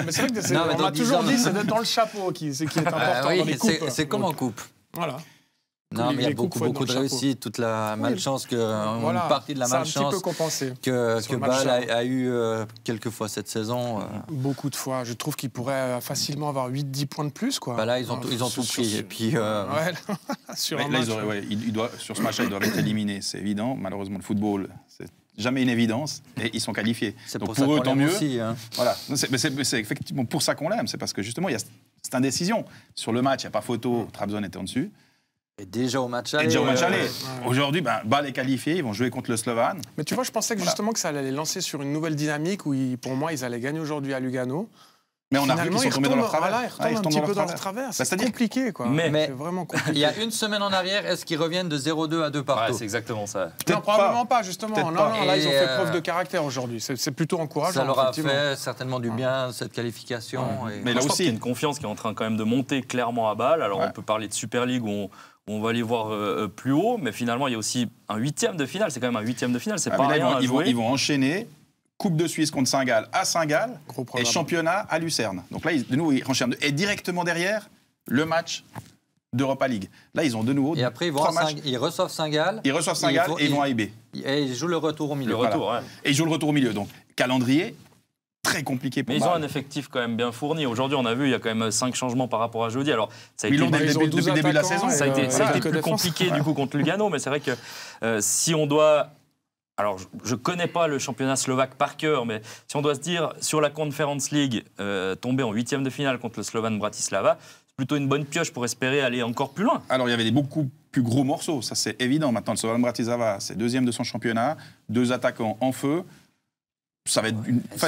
Mais c'est vrai que on m'a toujours dit c'est dans le chapeau qui est important dans les coupes. C'est comme en coupe. Voilà. Non, mais il y a beaucoup de réussite, toute la malchance, une partie de la malchance que Bâle a eu quelques fois cette saison. Beaucoup de fois. Je trouve qu'il pourrait facilement avoir 8-10 points de plus. Là, ils ont tout pris. Et puis, sur ce match-là, ils doivent être éliminés, c'est évident. Malheureusement, le football, c'est jamais une évidence. Et ils sont qualifiés. Donc pour eux, tant mieux. Aussi, hein. Voilà. C'est effectivement pour ça qu'on l'aime. C'est parce que justement, il y a cette indécision. Sur le match, il n'y a pas photo. Trabzon était en dessus. Et déjà au match aller. Aujourd'hui, Bâle est qualifié, ils vont jouer contre le Slovan. Mais tu vois, je pensais que justement que ça allait les lancer sur une nouvelle dynamique où, pour moi, ils allaient gagner aujourd'hui à Lugano. Mais on a vu qu'ils sont tombés dans leur travers. Voilà, ils retombent un petit peu dans leur travers. C'est compliqué, quoi. Mais c'est vraiment compliqué. il y a une semaine en arrière, est-ce qu'ils reviennent de 0-2 à 2 partout? Ouais, c'est exactement ça. Non, probablement pas, justement. Non, là, ils ont fait preuve de Et, caractère aujourd'hui. C'est plutôt encourageant. Ça leur a effectivement. fait certainement du bien, cette qualification. Et- Mais Là là aussi, aussi, il y a une confiance qui est en train quand même de monter clairement à Bâle. Alors, Ouais. on peut parler de Super League où on va les voir plus haut, mais finalement, il y a aussi un 8e de finale. C'est quand même un 8e de finale, c'est pas mais là, rien à jouer. ils vont enchaîner Coupe de Suisse contre Saint-Gall à Saint-Gall Gros et programme. championnat à Lucerne. Donc là, de nouveau, ils enchaînent. Et directement derrière, le match d'Europa League. Là, ils ont de nouveau Et après, ils, vont 3 à matchs. ils reçoivent Saint-Gall. Ils reçoivent Saint-Gall et ils vont à IB. Et ils jouent le retour au milieu. Le retour, ouais. Et ils jouent le retour au milieu. Donc, calendrier très compliqué pour Mais ils ont Bâle. un effectif quand même bien fourni. Aujourd'hui, on a vu, il y a quand même 5 changements par rapport à jeudi. Alors, ça a Ils été l'ont depuis Ils ont 12 le début de la attaquants saison. et, ça a été, ça a été quelques plus défenses. compliqué du coup contre Lugano, mais c'est vrai que si on doit... Alors, je ne connais pas le championnat slovaque par cœur, mais si on doit se dire, sur la Conference League, tomber en 8e de finale contre le Slovan Bratislava, c'est plutôt une bonne pioche pour espérer aller encore plus loin. Alors, il y avait des beaucoup plus gros morceaux, ça c'est évident. Maintenant, le Slovan Bratislava, c'est 2e de son championnat, 2 attaquants en feu. Ça va être,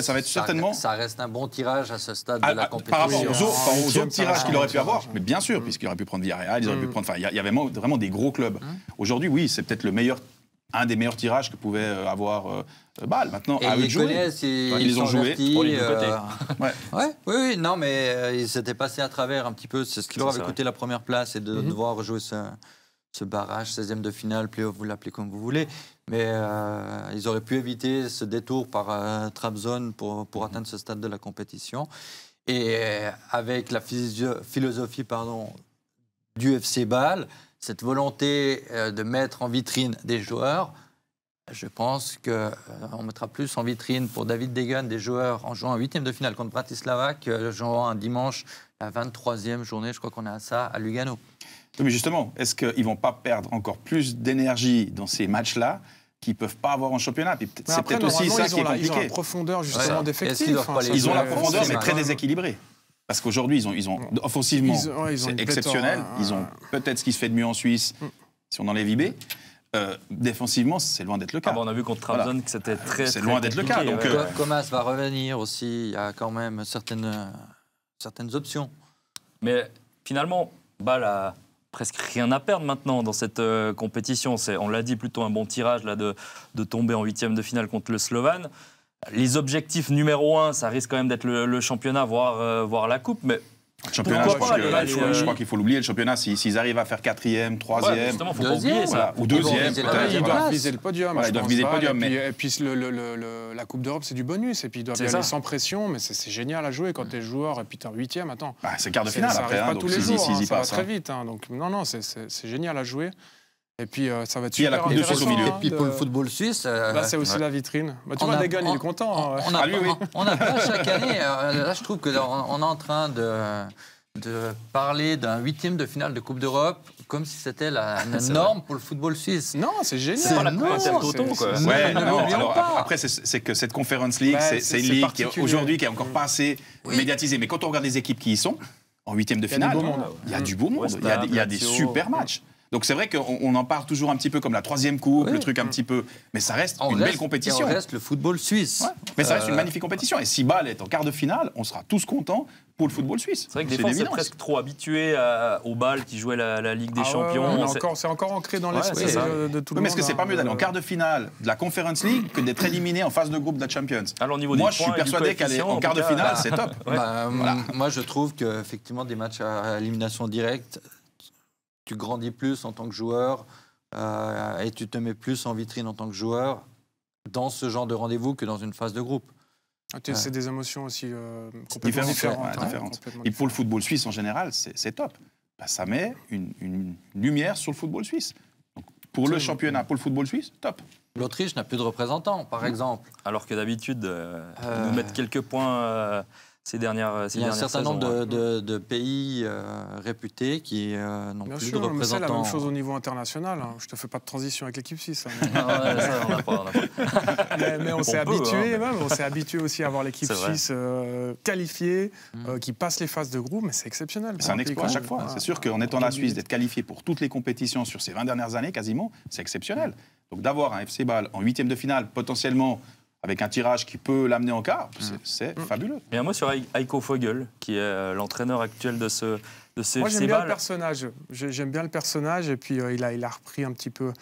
ça va être certainement... Ça reste un bon tirage à ce stade de la Par compétition. rapport aux Oui, autres, huitième, tirages ça qu'il aurait va, pu avoir, ça va. mais bien sûr, puisqu'il aurait pu prendre Villarreal, ils auraient pu prendre... Enfin, il y avait vraiment des gros clubs. Aujourd'hui, oui, c'est peut-être un des meilleurs tirages que pouvait avoir Bâle. Maintenant, Et à eux de ils jouer. connaissent, Ils les ont sont joués avertis, pour les deux côtés. Ouais. Oui, non, mais ils s'étaient passés à travers un petit peu. C'est ce qui leur C'est avait ça, coûté la première place et de devoir rejouer ce barrage, 16e de finale, play-off, vous l'appelez comme vous voulez. Mais ils auraient pu éviter ce détour par Trabzon pour atteindre ce stade de la compétition. Et avec la philosophie du FC Bâle, cette volonté de mettre en vitrine des joueurs, je pense qu'on mettra plus en vitrine pour David Degen des joueurs en jouant en 8e de finale contre Bratislava que jouant un dimanche, la 23e journée, je crois qu'on est à ça, à Lugano. Oui, mais justement, est-ce qu'ils ne vont pas perdre encore plus d'énergie dans ces matchs-là qu'ils ne peuvent pas avoir en championnat? Puis Mais c'est après, peut-être aussi normalement, ça qui est ils ont compliqué. la profondeur justement Ouais. Est-ce d'effectifs. qu'ils doivent pas les Ils ont la Ouais, profondeur, c'est mais très vrai. déséquilibrée. Parce qu'aujourd'hui, ils ont offensivement, Ils ont c'est une exceptionnel. pléthore, Ils ont peut-être ce qui se fait de mieux en Suisse, si on enlève IB. Défensivement, c'est loin d'être le cas. Ah bah, on a vu contre Trabzon que c'était très C'est très loin d'être le cas, compliqué, donc, ouais. Comas va revenir aussi, il y a quand même certaines options. Mais finalement, Bâle a presque rien à perdre maintenant dans cette compétition. On l'a dit, plutôt un bon tirage là, de tomber en 8e de finale contre le Slovan. Les objectifs numéro 1, ça risque quand même d'être le championnat, voire la coupe. Mais Le championnat, Pourquoi pas, je crois qu'il faut l'oublier, le championnat, s'ils arrivent à faire 4e, 3e, ouais, justement, il ne faut pas oublier ça. voilà, ou Ils vont 2e, viser la peut-être. deuxième Ils doivent place. viser le podium. Voilà, je ils doivent pense viser le pas. podium, Et puis la Coupe d'Europe, c'est du bonus. Et puis ils doivent y C'est aller ça. sans pression. Mais c'est génial à jouer quand tu es joueur et puis tu es en 8e. Attends. Bah, c'est quart de finale Ça après, arrive pas donc tous les s'ils jours. y Ça va passent. très vite. Donc non, c'est génial à jouer. Et puis ça va être Puis il y a la super Coupe de Suisse au intéressant. milieu. Et puis pour le football suisse, Là, c'est aussi la vitrine. Bah, tu vois, Degen, il est content. On Ah, lui, oui. n'a pas chaque année. Là, je trouve qu'on est en train de parler d'un 8e de finale de Coupe d'Europe comme si c'était la norme pour le football suisse. Non, c'est génial. C'est pas la Non, Coupe c'est- Intertoto, quoi. c'est- Ouais, Ne non, l'oublions alors pas. après, c'est que cette Conference League, Ouais, c'est c'est une ligue qui, particulier. aujourd'hui, qui est encore pas assez médiatisée. Mais quand on regarde les équipes qui y sont, en 8e de Il y a finale, du beau monde. il y a du beau monde. West Il y a Ham, il y a des Lazio. super matchs. Donc c'est vrai qu'on en parle toujours un petit peu comme la 3e coupe, le truc un petit peu. Mais ça reste une belle compétition. On reste le football suisse. Ouais. Mais ça reste une magnifique compétition. Et si Bâle est en quart de finale, on sera tous contents pour le football suisse. C'est vrai que des C'est fois, c'est l'évidence. presque trop habitué au Bâle qui jouait la Ligue des Ah ouais, Champions. ouais, C'est- c'est encore ancré dans Ouais, l'esprit c'est ça. de tout le Oui, mais monde. est-ce que c'est pas mieux d'aller en quart de finale de la Conference League que d'être éliminé en phase de groupe de la Champions? Alors, au niveau Moi, des je suis points et du persuadé qu'aller coefficient, en quart de tout cas, finale, c'est top. Ouais. Moi, je trouve qu'effectivement, des matchs à élimination directe, tu grandis plus en tant que joueur et tu te mets plus en vitrine en tant que joueur dans ce genre de rendez-vous que dans une phase de groupe. C'est des émotions aussi complètement Différentes, différentes. ouais, hein, différentes. complètement Et pour le football suisse en général, c'est top. Bah, ça met une lumière sur le football suisse. Donc, pour le championnat, pour le football suisse, top. L'Autriche n'a plus de représentants, par exemple. Alors que d'habitude, ils nous mettent quelques points ces dernières Il y a un certain saisons, nombre ouais. de pays réputés qui n'ont Bien plus sûr, de mais c'est la représentants. même chose au niveau international. Hein. Je te fais pas de transition avec l'équipe suisse. Hein. Ah ouais, ça, on n'a pas. Mais on s'est peut, habitué, hein, mais- on s'est habitué aussi à avoir l'équipe C'est vrai. suisse qualifiée, qui passe les phases de groupe, mais c'est exceptionnel. C'est un exploit à chaque fois. C'est sûr qu'en étant la Suisse, d'être qualifié pour toutes les compétitions sur ces 20 dernières années, quasiment, c'est exceptionnel. Donc d'avoir un FC Bâle en 8e de finale, potentiellement avec un tirage qui peut l'amener en quart, c'est fabuleux. Et un mot sur Heiko Vogel, qui est l'entraîneur actuel de ces Moi, j'aime bien le Bâle. personnage. J'aime bien le personnage. Et puis, il a repris un petit peu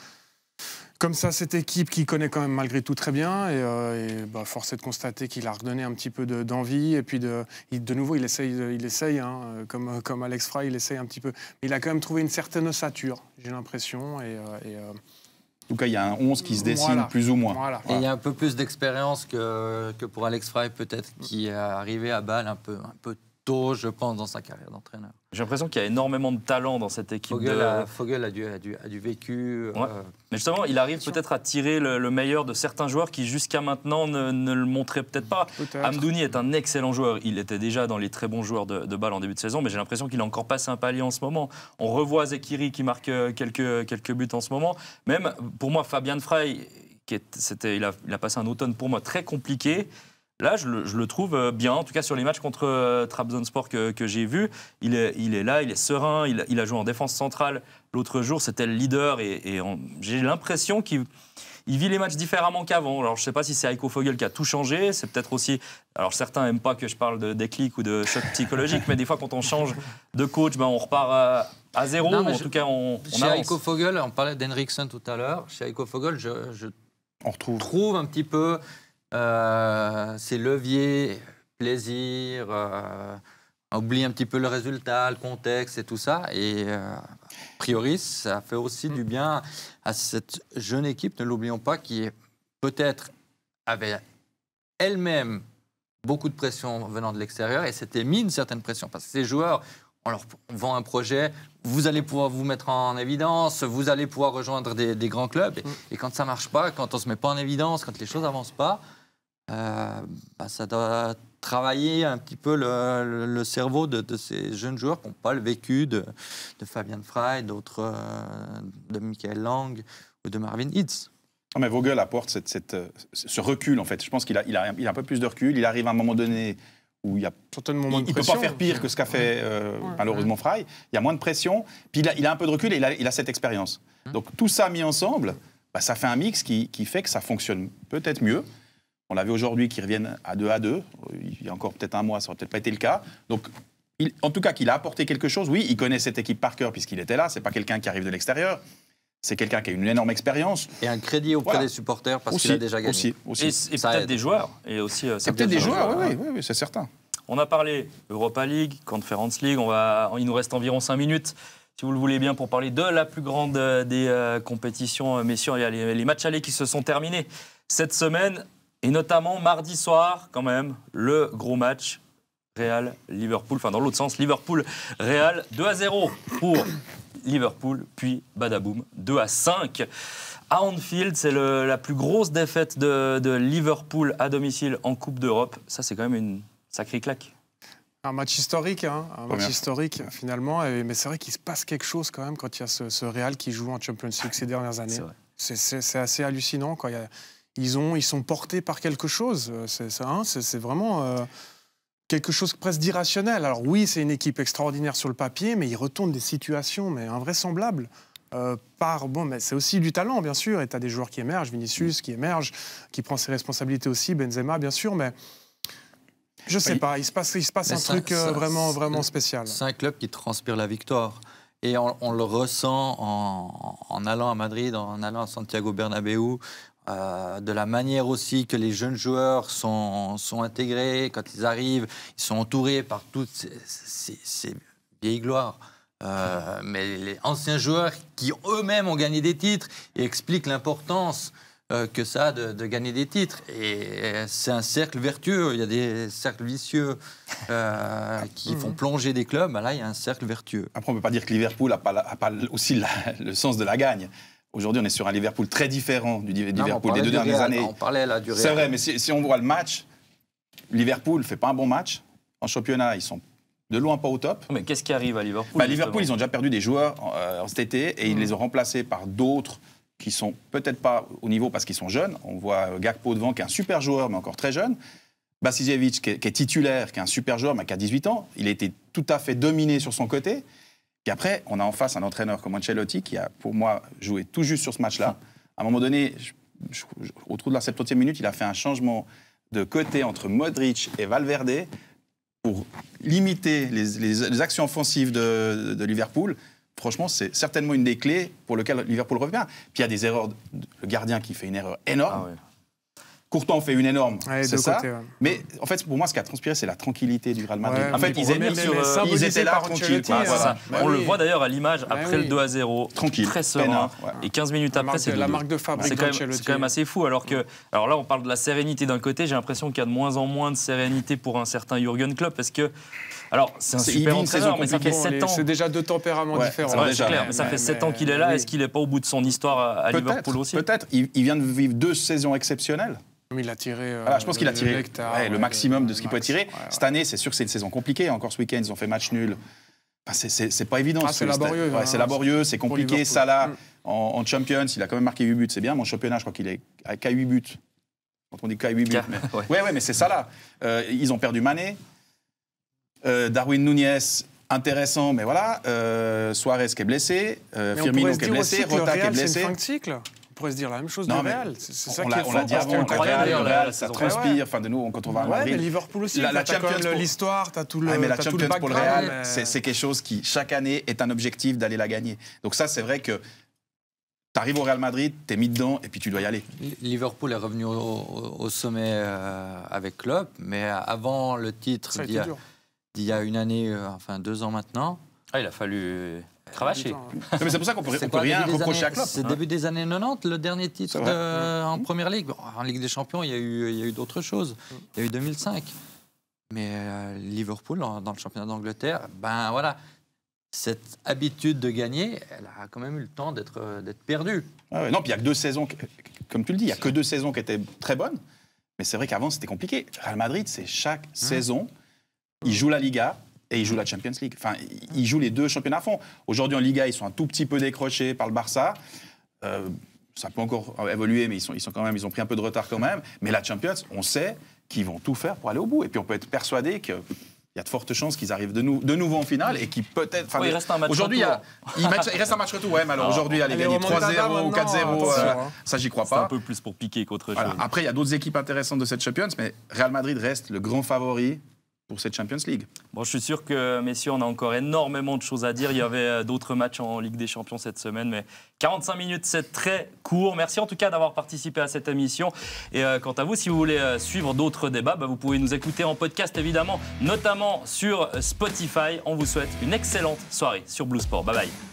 comme ça cette équipe qu'il connaît quand même malgré tout très bien. Et force est de constater qu'il a redonné un petit peu d'envie. Et puis, de nouveau, il essaye comme Alex Frey, il essaye un petit peu. Mais il a quand même trouvé une certaine ossature, j'ai l'impression. En tout cas, il y a un 11 qui se dessine plus ou moins. Voilà. Et il y a un peu plus d'expérience que pour Alex Frey, peut-être, qui est arrivé à Bâle un peu tôt, je pense, dans sa carrière d'entraîneur. J'ai l'impression qu'il y a énormément de talent dans cette équipe. Fogel a du vécu. Ouais. Mais justement, il arrive peut-être à tirer le meilleur de certains joueurs qui, jusqu'à maintenant, ne le montraient peut-être pas. Amdouni est un excellent joueur. Il était déjà dans les très bons joueurs de Bâle en début de saison, mais j'ai l'impression qu'il a encore passé un palier en ce moment. On revoit Zekiri qui marque quelques buts en ce moment. Même, pour moi, Fabian Frey, il a passé un automne, pour moi, très compliqué. Là, je le trouve bien, en tout cas sur les matchs contre Trabzonspor que j'ai vus. Il est là, il est serein, il a joué en défense centrale. L'autre jour, c'était le leader et j'ai l'impression qu'il vit les matchs différemment qu'avant. Alors, je ne sais pas si c'est Heiko Vogel qui a tout changé. C'est peut-être aussi... Alors, certains n'aiment pas que je parle de déclic ou de choc psychologique, mais des fois, quand on change de coach, on repart à zéro. Non, en tout cas, on chez avance. Heiko Vogel, on parlait d'Henriksen tout à l'heure. Chez Heiko Vogel, On retrouve trouve un petit peu... ces leviers, plaisir, oublie un petit peu le résultat, le contexte et tout ça. Et a priori, ça fait aussi du bien à cette jeune équipe, ne l'oublions pas, qui peut-être avait elle-même beaucoup de pression venant de l'extérieur et s'était mis une certaine pression. Parce que ces joueurs, on leur vend un projet, vous allez pouvoir vous mettre en évidence, vous allez pouvoir rejoindre des grands clubs. Et quand ça ne marche pas, quand on ne se met pas en évidence, quand les choses n'avancent pas, ça doit travailler un petit peu le cerveau de ces jeunes joueurs qui n'ont pas le vécu de Fabian Frey, d'autres, de Michael Lang ou de Marvin Hitz. Non, mais Vogel apporte ce recul, en fait. Je pense qu'il a un peu plus de recul. Il arrive à un moment donné où il ne peut pas faire pire que ce qu'a fait malheureusement Frey. Il y a moins de pression. Puis il a un peu de recul et il a cette expérience. Donc tout ça mis ensemble, ça fait un mix qui fait que ça fonctionne peut-être mieux. On l'a vu aujourd'hui qu'ils reviennent à 2-2. Il y a encore peut-être un mois, ça n'aurait peut-être pas été le cas. Donc, en tout cas, qu'il a apporté quelque chose. Oui, il connaît cette équipe par cœur puisqu'il était là. Ce n'est pas quelqu'un qui arrive de l'extérieur. C'est quelqu'un qui a une énorme expérience. Et un crédit auprès des supporters parce qu'il a déjà gagné. Et peut-être des joueurs. Et aussi, peut-être des joueurs, oui, c'est certain. On a parlé Europa League, Conference League. Il nous reste environ 5 minutes, si vous le voulez bien, pour parler de la plus grande des compétitions. Messieurs, il y a les matchs allés qui se sont terminés cette semaine. Et notamment, mardi soir, quand même, le gros match Real-Liverpool. Enfin, dans l'autre sens, Liverpool-Real, 2-0 pour Liverpool, puis badaboum, 2-5. À Anfield, c'est la plus grosse défaite de Liverpool à domicile en Coupe d'Europe. Ça, c'est quand même une sacrée claque. Un match historique, historique finalement. Mais c'est vrai qu'il se passe quelque chose quand même quand il y a ce Real qui joue en Champions League ces dernières années. C'est assez hallucinant quand il y a... Ils sont portés par quelque chose. C'est vraiment quelque chose presque d'irrationnel. Alors oui, c'est une équipe extraordinaire sur le papier, mais ils retournent des situations invraisemblables. Mais c'est aussi du talent, bien sûr. Et tu as des joueurs qui émergent, Vinicius qui émerge, qui prend ses responsabilités aussi, Benzema, bien sûr. Mais je sais pas, il se passe un truc vraiment spécial. C'est un club qui transpire la victoire. Et on le ressent en allant à Madrid, en allant à Santiago Bernabéu. De la manière aussi que les jeunes joueurs sont intégrés, quand ils arrivent, ils sont entourés par toutes ces vieilles gloires. Mais les anciens joueurs qui eux-mêmes ont gagné des titres et expliquent l'importance que ça a de gagner des titres. Et c'est un cercle vertueux. Il y a des cercles vicieux qui font plonger des clubs. Là, il y a un cercle vertueux. Après, on ne peut pas dire que Liverpool n'a pas aussi le sens de la gagne. Aujourd'hui, on est sur un Liverpool très différent du Liverpool des 2 dernières années. On parlait là du Real. C'est vrai, mais si on voit le match, Liverpool ne fait pas un bon match. En championnat, ils sont de loin pas au top. Mais qu'est-ce qui arrive à Liverpool Liverpool, ils ont déjà perdu des joueurs cet été et ils les ont remplacés par d'autres qui sont peut-être pas au niveau parce qu'ils sont jeunes. On voit Gakpo devant, qui est un super joueur, mais encore très jeune. Basijevic, qui est titulaire, qui est un super joueur, mais qui a 18 ans. Il a été tout à fait dominé sur son côté. Et après, on a en face un entraîneur comme Ancelotti qui a, pour moi, joué tout juste sur ce match-là. À un moment donné, autour de la 70e minute, il a fait un changement de côté entre Modric et Valverde pour limiter les actions offensives de Liverpool. Franchement, c'est certainement une des clés pour lesquelles Liverpool revient. Puis il y a des erreurs. Le gardien qui fait une erreur énorme. Ah ouais. Courtois en fait une énorme, c'est ça. Côté, ouais. Mais en fait, pour moi, ce qui a transpiré, c'est la tranquillité du Real Madrid. Ouais, en fait, ils étaient là tranquilles. On le voit d'ailleurs à l'image après le 2-0, tranquille, très serein. Et 15 minutes après, c'est la marque de fabrique. C'est quand même assez fou. Alors là, on parle de la sérénité d'un côté. J'ai l'impression qu'il y a de moins en moins de sérénité pour un certain Jürgen Klopp, parce que alors, c'est un super entraîneur, mais ça fait 7 ans. C'est déjà 2 tempéraments différents. C'est clair, mais ça fait 7 ans qu'il est là. Est-ce qu'il n'est pas au bout de son histoire à Liverpool aussi? Peut-être. Il vient de vivre 2 saisons exceptionnelles. Il a tiré. Je pense qu'il a tiré le maximum de ce qu'il peut tirer. Cette année, c'est sûr que c'est une saison compliquée. Encore ce week-end, ils ont fait match nul. C'est pas évident. C'est laborieux. C'est laborieux, c'est compliqué. Salah, en Champions, il a quand même marqué 8 buts. C'est bien. Mon championnat, je crois qu'il est à 8 buts. Quand on dit qu'à 8 buts. Mais c'est Salah. Ils ont perdu Mané. Darwin Núñez, intéressant, mais voilà. Suarez qui est blessé. Firmino qui est blessé. Rota qui est blessé. C'est une fin de cycle. On pourrait se dire la même chose du Real. C'est ça qui est on l'a dit avant, le Real, ça transpire. Enfin, de nous, quand on va à Madrid. Mais Liverpool aussi. La Champions, l'histoire, t'as tout le. Mais la Champions pour le Real, c'est quelque chose qui, chaque année, est un objectif d'aller la gagner. Donc ça, c'est vrai que tu arrives au Real Madrid, t'es mis dedans, et puis tu dois y aller. Liverpool est revenu au sommet avec Klopp, mais avant le titre d'il y a une année, enfin 2 ans maintenant. Il a fallu cravacher. Mais c'est pour ça qu'on peut rien reprocher à Klopp. C'est début des années 90, le dernier titre en Première Ligue. En Ligue des Champions, il y a eu d'autres choses. Il y a eu 2005. Mais Liverpool, dans le championnat d'Angleterre, ben voilà, cette habitude de gagner, elle a quand même eu le temps d'être perdue. Non, puis il y a que 2 saisons, comme tu le dis, il n'y a que 2 saisons qui étaient très bonnes. Mais c'est vrai qu'avant, c'était compliqué. Real Madrid, c'est chaque saison, il joue la Liga. Et ils jouent la Champions League. Enfin, ils jouent les 2 championnats à fond. Aujourd'hui, en Liga, ils sont un tout petit peu décrochés par le Barça. Ça peut encore évoluer, mais ils ont pris un peu de retard quand même. Mais la Champions, on sait qu'ils vont tout faire pour aller au bout. Et puis, on peut être persuadé qu'il y a de fortes chances qu'ils arrivent de nouveau en finale et qu'ils peut-être... il reste un match aujourd'hui, retour. Il reste un match retour. Ouais, mais alors aujourd'hui, aller gagner 3-0 ou 4-0, ça, j'y crois pas. C'est un peu plus pour piquer qu'autre chose. Après, il y a d'autres équipes intéressantes de cette Champions, mais Real Madrid reste le grand favori pour cette Champions League. Bon, je suis sûr que, messieurs, on a encore énormément de choses à dire. Il y avait d'autres matchs en Ligue des Champions cette semaine, mais 45 minutes, c'est très court. Merci en tout cas d'avoir participé à cette émission. Et quant à vous, si vous voulez suivre d'autres débats, vous pouvez nous écouter en podcast, évidemment, notamment sur Spotify. On vous souhaite une excellente soirée sur Blue Sport. Bye bye.